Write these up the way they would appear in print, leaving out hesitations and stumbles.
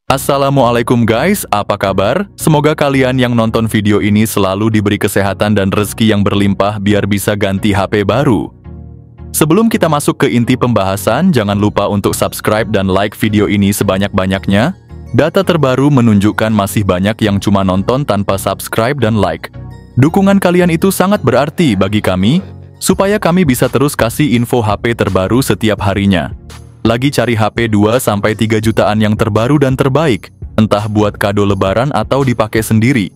Assalamualaikum guys, apa kabar? Semoga kalian yang nonton video ini selalu diberi kesehatan dan rezeki yang berlimpah biar bisa ganti HP baru. Sebelum kita masuk ke inti pembahasan, jangan lupa untuk subscribe dan like video ini sebanyak-banyaknya. Data terbaru menunjukkan masih banyak yang cuma nonton tanpa subscribe dan like. Dukungan kalian itu sangat berarti bagi kami, supaya kami bisa terus kasih info HP terbaru setiap harinya. Lagi cari HP 2-3 jutaan yang terbaru dan terbaik, entah buat kado lebaran atau dipakai sendiri.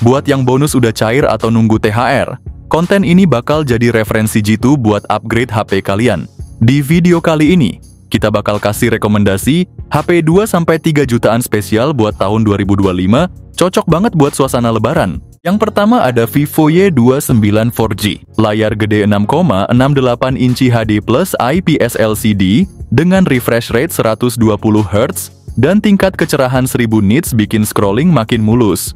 Buat yang bonus udah cair atau nunggu THR, konten ini bakal jadi referensi jitu buat upgrade HP kalian. Di video kali ini, kita bakal kasih rekomendasi HP 2-3 jutaan spesial buat tahun 2025, cocok banget buat suasana lebaran. Yang pertama ada Vivo Y29 4G, layar gede 6,68 inci HD Plus IPS LCD dengan refresh rate 120 Hz dan tingkat kecerahan 1000 nits bikin scrolling makin mulus.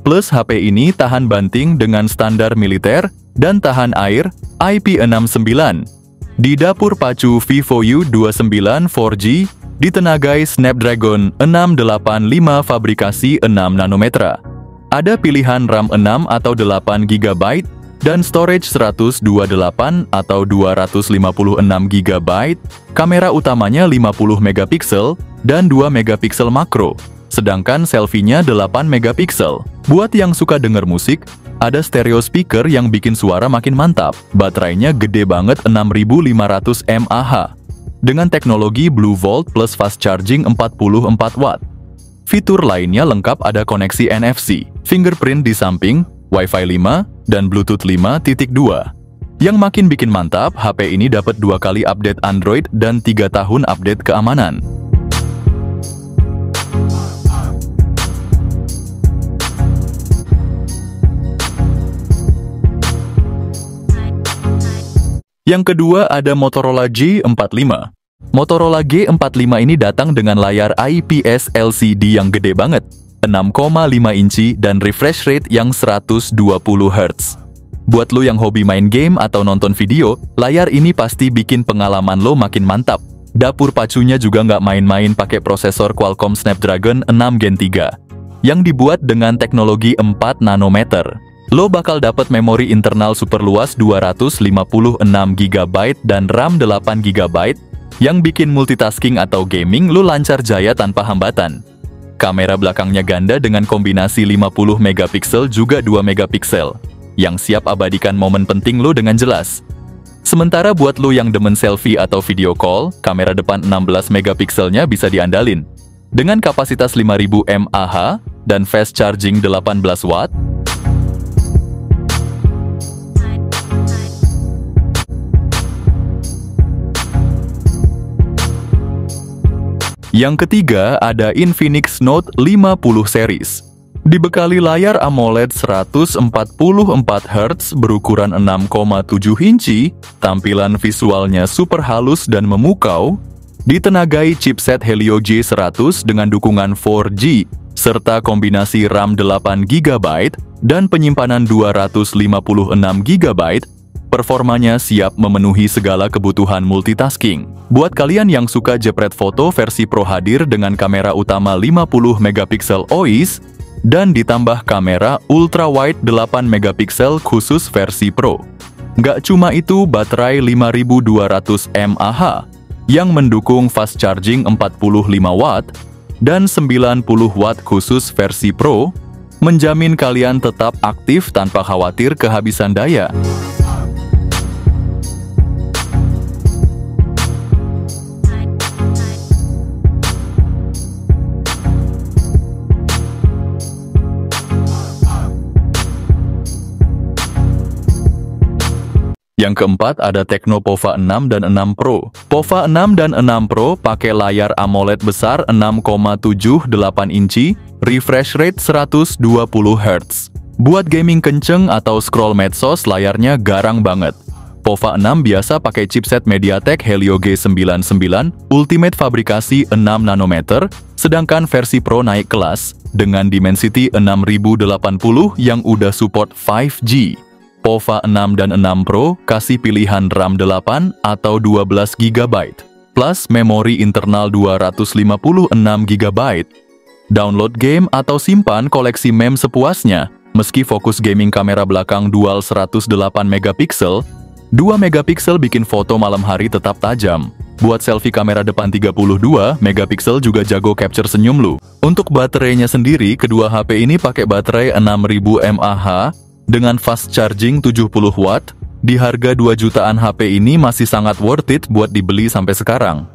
Plus HP ini tahan banting dengan standar militer dan tahan air IP69. Di dapur pacu Vivo Y29 4G ditenagai Snapdragon 685 fabrikasi 6 nanometer. Ada pilihan RAM 6 atau 8 GB dan storage 128 atau 256 GB. Kamera utamanya 50 megapiksel dan 2 megapiksel makro, sedangkan selfie-nya 8 megapiksel. Buat yang suka denger musik, ada stereo speaker yang bikin suara makin mantap. Baterainya gede banget 6500 mAh dengan teknologi Blue Volt plus fast charging 44 watt. Fitur lainnya lengkap, ada koneksi NFC, fingerprint di samping, Wi-Fi 5, dan Bluetooth 5.2. Yang makin bikin mantap, HP ini dapat 2 kali update Android dan 3 tahun update keamanan. Yang kedua ada Motorola G45. Motorola G45 ini datang dengan layar IPS LCD yang gede banget, 6,5 inci dan refresh rate yang 120 Hz. Buat lo yang hobi main game atau nonton video, layar ini pasti bikin pengalaman lo makin mantap. Dapur pacunya juga nggak main-main, pakai prosesor Qualcomm Snapdragon 6 Gen 3 yang dibuat dengan teknologi 4 nanometer. Lo bakal dapat memori internal super luas 256 GB dan RAM 8 GB yang bikin multitasking atau gaming lu lancar jaya tanpa hambatan. Kamera belakangnya ganda dengan kombinasi 50 megapiksel juga 2 megapiksel, yang siap abadikan momen penting lu dengan jelas. Sementara buat lu yang demen selfie atau video call, kamera depan 16 megapikselnya bisa diandalin. Dengan kapasitas 5000 mAh dan fast charging 18 watt, Yang ketiga ada Infinix Note 50 series. Dibekali layar AMOLED 144 Hz berukuran 6,7 inci, tampilan visualnya super halus dan memukau, ditenagai chipset Helio G100 dengan dukungan 4G, serta kombinasi RAM 8 GB dan penyimpanan 256 GB, performanya siap memenuhi segala kebutuhan multitasking. Buat kalian yang suka jepret foto, versi Pro hadir dengan kamera utama 50 megapiksel OIS dan ditambah kamera ultra wide 8 megapiksel khusus versi Pro. Nggak cuma itu, baterai 5200 mAh yang mendukung fast charging 45 watt dan 90 watt khusus versi Pro menjamin kalian tetap aktif tanpa khawatir kehabisan daya. Yang keempat ada Tecno Pova 6 dan 6 Pro. Pova 6 dan 6 Pro pakai layar AMOLED besar 6,78 inci, refresh rate 120 Hz. Buat gaming kenceng atau scroll medsos, layarnya garang banget. Pova 6 biasa pakai chipset MediaTek Helio G99 Ultimate fabrikasi 6 nanometer, sedangkan versi Pro naik kelas dengan Dimensity 6080 yang udah support 5G. Pova 6 dan 6 Pro kasih pilihan RAM 8 atau 12 GB, plus memori internal 256 GB, Download game atau simpan koleksi meme sepuasnya. Meski fokus gaming kamera belakang dual 108 megapiksel, 2 megapiksel bikin foto malam hari tetap tajam. Buat selfie kamera depan 32 megapiksel juga jago capture senyum lu. Untuk baterainya sendiri, kedua HP ini pakai baterai 6000 mAh dengan fast charging 70 watt. Di harga 2 jutaan HP ini masih sangat worth it buat dibeli sampai sekarang.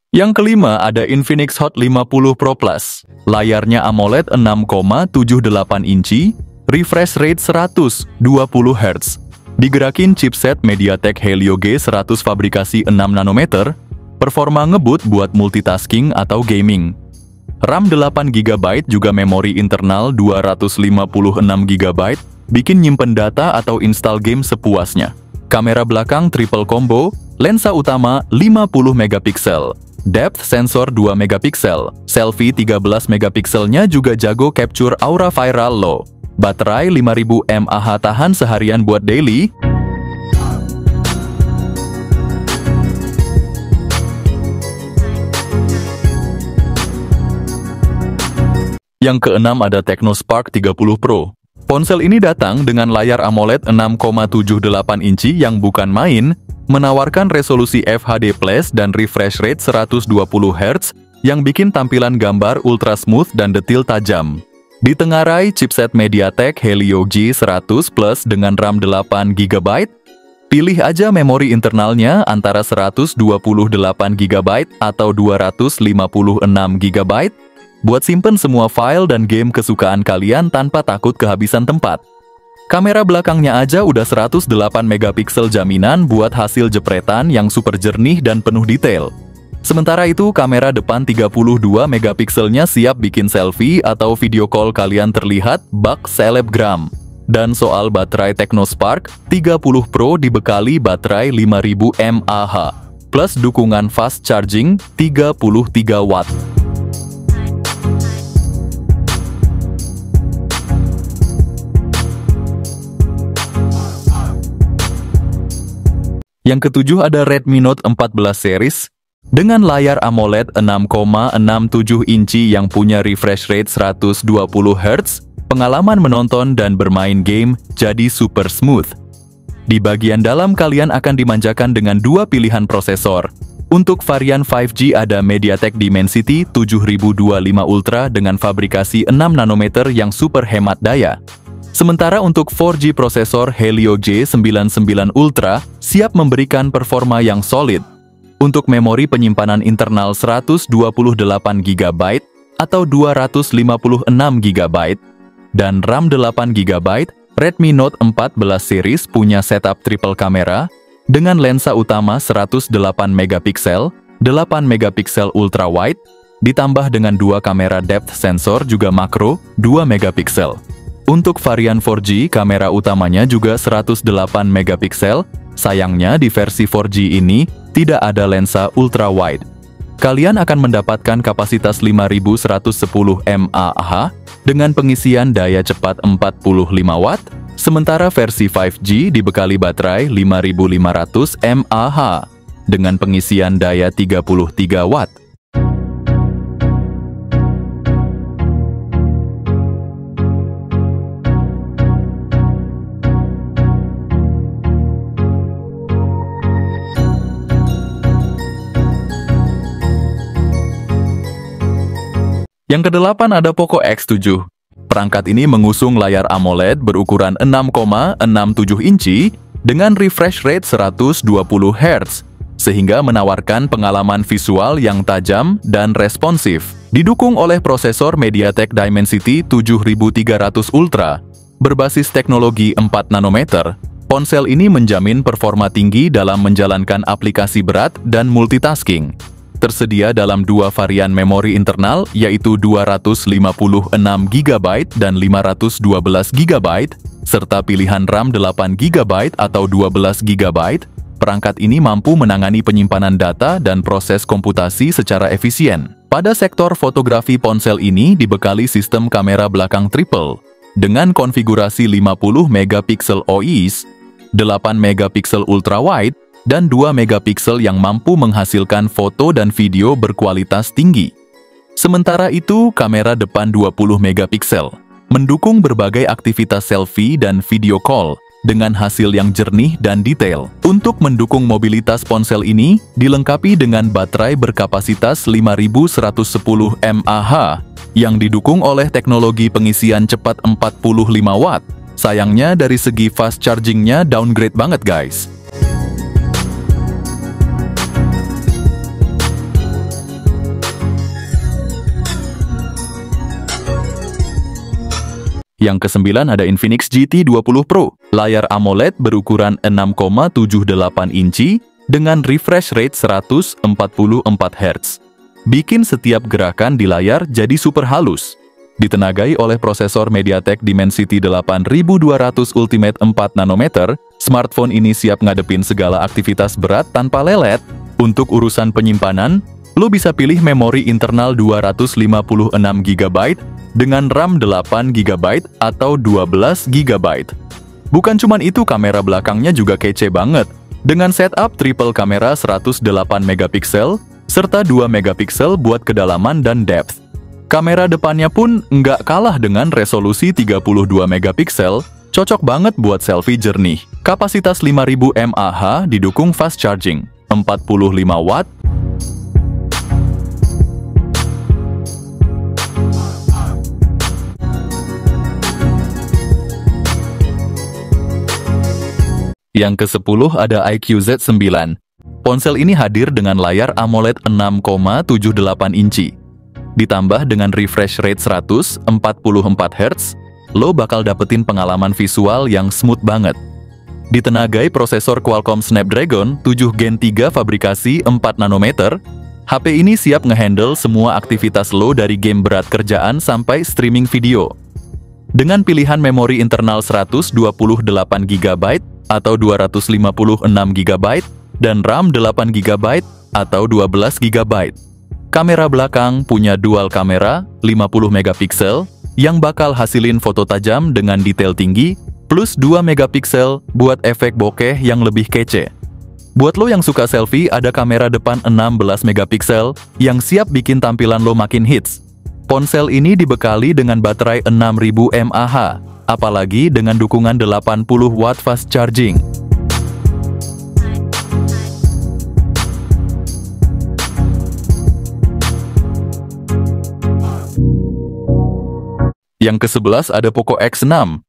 Yang kelima ada Infinix Hot 50 Pro Plus. Layarnya AMOLED 6,78 inci, refresh rate 120 Hz. Digerakin chipset MediaTek Helio G100 fabrikasi 6 nanometer, performa ngebut buat multitasking atau gaming. RAM 8GB juga memori internal 256GB, bikin nyimpen data atau install game sepuasnya. Kamera belakang triple combo, lensa utama 50 megapiksel. Depth sensor 2 megapiksel, selfie 13 megapikselnya juga jago capture aura viral low. Baterai 5000 mAh tahan seharian buat daily. Yang keenam ada Tecno Spark 30 Pro. Ponsel ini datang dengan layar AMOLED 6,78 inci yang bukan main, menawarkan resolusi FHD+ dan refresh rate 120 Hz yang bikin tampilan gambar ultra smooth dan detil tajam. Ditengarai chipset MediaTek Helio G100 Plus dengan RAM 8GB. Pilih aja memori internalnya antara 128GB atau 256GB buat simpen semua file dan game kesukaan kalian tanpa takut kehabisan tempat. Kamera belakangnya aja udah 108 megapiksel jaminan buat hasil jepretan yang super jernih dan penuh detail. Sementara itu, kamera depan 32 megapikselnya siap bikin selfie atau video call kalian terlihat bak selebgram. Dan soal baterai Tecno Spark 30 Pro dibekali baterai 5000 mAh plus dukungan fast charging 33 watt. Yang ketujuh ada Redmi Note 14 series dengan layar AMOLED 6,67 inci yang punya refresh rate 120 Hz. Pengalaman menonton dan bermain game jadi super smooth. Di bagian dalam kalian akan dimanjakan dengan dua pilihan prosesor. Untuk varian 5G ada MediaTek Dimensity 7025 Ultra dengan fabrikasi 6 nanometer yang super hemat daya. Sementara untuk 4G prosesor Helio G99 Ultra siap memberikan performa yang solid. Untuk memori penyimpanan internal 128GB atau 256GB dan RAM 8GB, Redmi Note 14 series punya setup triple kamera dengan lensa utama 108 megapiksel, 8 megapiksel ultra wide, ditambah dengan dua kamera depth sensor juga makro 2 megapiksel. Untuk varian 4G, kamera utamanya juga 108 megapiksel. Sayangnya di versi 4G ini tidak ada lensa ultra wide. Kalian akan mendapatkan kapasitas 5110 mAh dengan pengisian daya cepat 45 watt, sementara versi 5G dibekali baterai 5500 mAh dengan pengisian daya 33 watt. Yang kedelapan ada Poco X7. Perangkat ini mengusung layar AMOLED berukuran 6,67 inci dengan refresh rate 120 Hz, sehingga menawarkan pengalaman visual yang tajam dan responsif. Didukung oleh prosesor MediaTek Dimensity 7300 Ultra, berbasis teknologi 4 nanometer, ponsel ini menjamin performa tinggi dalam menjalankan aplikasi berat dan multitasking. Tersedia dalam dua varian memori internal, yaitu 256GB dan 512GB, serta pilihan RAM 8GB atau 12GB. Perangkat ini mampu menangani penyimpanan data dan proses komputasi secara efisien. Pada sektor fotografi, ponsel ini dibekali sistem kamera belakang triple dengan konfigurasi 50 megapiksel OIS, 8 megapiksel ultrawide, dan 2 megapiksel yang mampu menghasilkan foto dan video berkualitas tinggi. Sementara itu, kamera depan 20 megapiksel mendukung berbagai aktivitas selfie dan video call dengan hasil yang jernih dan detail. Untuk mendukung mobilitas, ponsel ini dilengkapi dengan baterai berkapasitas 5110 mAh yang didukung oleh teknologi pengisian cepat 45 watt. Sayangnya dari segi fast chargingnya downgrade banget guys. Yang kesembilan ada Infinix GT 20 Pro. Layar AMOLED berukuran 6,78 inci dengan refresh rate 144 Hz. Bikin setiap gerakan di layar jadi super halus. Ditenagai oleh prosesor MediaTek Dimensity 8200 Ultimate 4 nanometer, smartphone ini siap ngadepin segala aktivitas berat tanpa lelet. Untuk urusan penyimpanan, lo bisa pilih memori internal 256 GB dengan RAM 8 GB atau 12 GB. Bukan cuman itu, kamera belakangnya juga kece banget. Dengan setup triple kamera 108 megapiksel, serta 2 megapiksel buat kedalaman dan depth. Kamera depannya pun nggak kalah dengan resolusi 32 megapiksel, cocok banget buat selfie jernih. Kapasitas 5000 mAh didukung fast charging, 45 watt, Yang ke-10 ada iQOO Z9. Ponsel ini hadir dengan layar AMOLED 6,78 inci. Ditambah dengan refresh rate 144 Hz, lo bakal dapetin pengalaman visual yang smooth banget. Ditenagai prosesor Qualcomm Snapdragon 7 Gen 3 fabrikasi 4 nanometer, HP ini siap ngehandle semua aktivitas lo dari game berat kerjaan sampai streaming video. Dengan pilihan memori internal 128 GB atau 256 GB dan RAM 8 GB atau 12 GB. Kamera belakang punya dual kamera 50 megapiksel yang bakal hasilin foto tajam dengan detail tinggi plus 2 megapiksel buat efek bokeh yang lebih kece. Buat lo yang suka selfie, ada kamera depan 16 megapiksel yang siap bikin tampilan lo makin hits. Ponsel ini dibekali dengan baterai 6000 mAh, apalagi dengan dukungan 80 watt fast charging. Yang ke-11 ada Poco X6.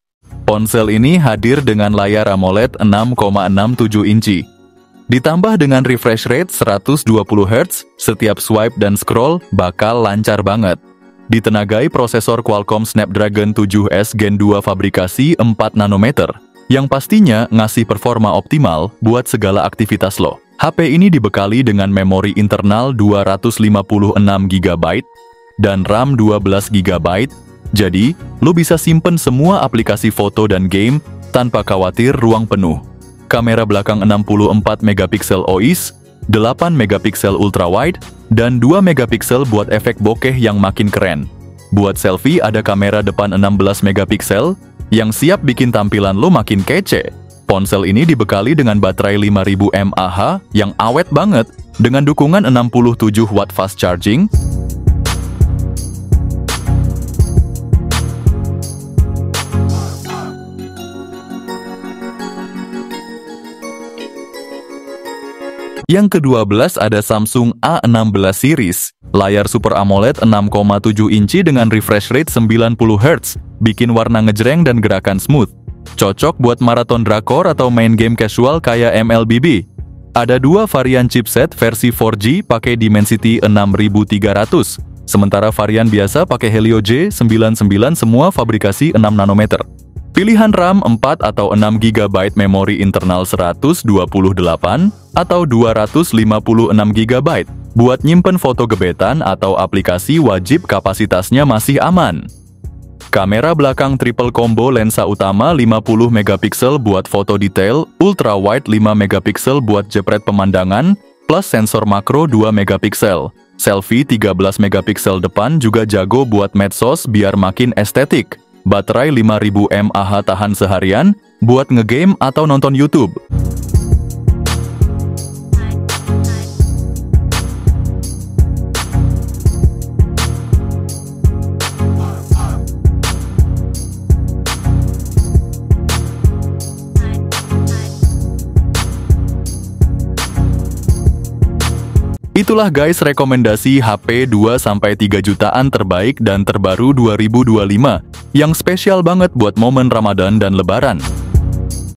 Ponsel ini hadir dengan layar AMOLED 6,67 inci. Ditambah dengan refresh rate 120 Hz, setiap swipe dan scroll bakal lancar banget. Ditenagai prosesor Qualcomm Snapdragon 7S Gen 2 fabrikasi 4 nanometer, yang pastinya ngasih performa optimal buat segala aktivitas lo. HP ini dibekali dengan memori internal 256 GB dan RAM 12 GB, jadi lo bisa simpen semua aplikasi foto dan game tanpa khawatir ruang penuh. Kamera belakang 64 megapiksel OIS, 8 megapiksel ultrawide, dan 2 megapiksel buat efek bokeh yang makin keren. Buat selfie ada kamera depan 16 megapiksel yang siap bikin tampilan lo makin kece. Ponsel ini dibekali dengan baterai 5000 mAh yang awet banget dengan dukungan 67 watt fast charging. Yang ke-12 ada Samsung A16 series. Layar Super AMOLED 6,7 inci dengan refresh rate 90 Hz, bikin warna ngejreng dan gerakan smooth. Cocok buat maraton drakor atau main game casual kayak MLBB. Ada dua varian chipset, versi 4G pakai Dimensity 6300, sementara varian biasa pakai Helio J99, semua fabrikasi 6 nanometer. Pilihan RAM 4 atau 6 GB, memori internal 128 atau 256 GB. Buat nyimpen foto gebetan atau aplikasi wajib kapasitasnya masih aman. Kamera belakang triple combo, lensa utama 50 megapiksel buat foto detail, ultra wide 5 megapiksel buat jepret pemandangan, plus sensor makro 2 megapiksel. Selfie 13 megapiksel depan juga jago buat medsos biar makin estetik. Baterai 5000 mAh tahan seharian buat ngegame atau nonton YouTube. Itulah guys rekomendasi HP 2-3 jutaan terbaik dan terbaru 2025 yang spesial banget buat momen Ramadan dan Lebaran.